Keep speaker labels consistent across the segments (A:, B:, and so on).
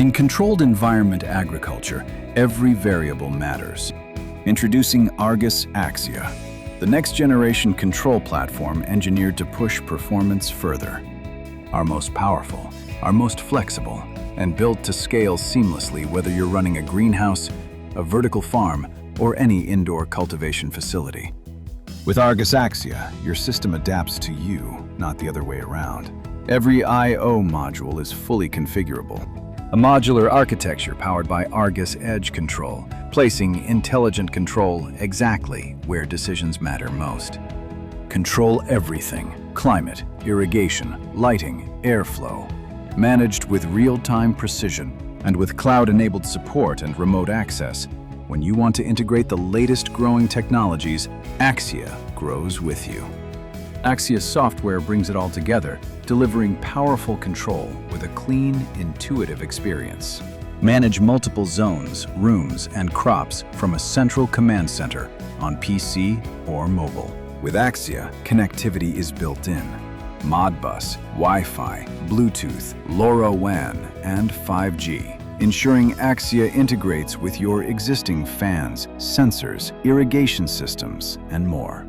A: In controlled environment agriculture, every variable matters. Introducing Argus Axia, the next-generation control platform engineered to push performance further. Our most powerful, our most flexible, and built to scale seamlessly whether you're running a greenhouse, a vertical farm, or any indoor cultivation facility. With Argus Axia, your system adapts to you, not the other way around. Every I/O module is fully configurable. A modular architecture powered by Argus Edge Control, placing intelligent control exactly where decisions matter most. Control everything: climate, irrigation, lighting, airflow. Managed with real-time precision and with cloud-enabled support and remote access. When you want to integrate the latest growing technologies, Axia grows with you. Axia's software brings it all together, delivering powerful control with a clean, intuitive experience. Manage multiple zones, rooms, and crops from a central command center on PC or mobile. With Axia, connectivity is built in. Modbus, Wi-Fi, Bluetooth, LoRaWAN, and 5G, ensuring Axia integrates with your existing fans, sensors, irrigation systems, and more.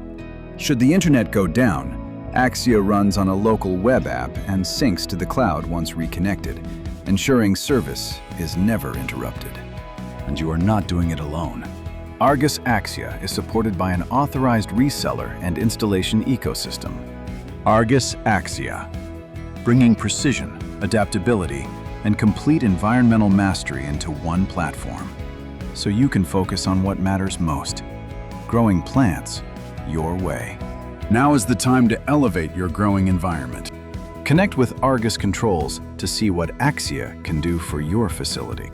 A: Should the internet go down, Axia runs on a local web app and syncs to the cloud once reconnected, ensuring service is never interrupted. And you are not doing it alone. Argus Axia is supported by an authorized reseller and installation ecosystem. Argus Axia, bringing precision, adaptability, and complete environmental mastery into one platform, so you can focus on what matters most: growing plants your way. Now is the time to elevate your growing environment. Connect with Argus Controls to see what Axia can do for your facility.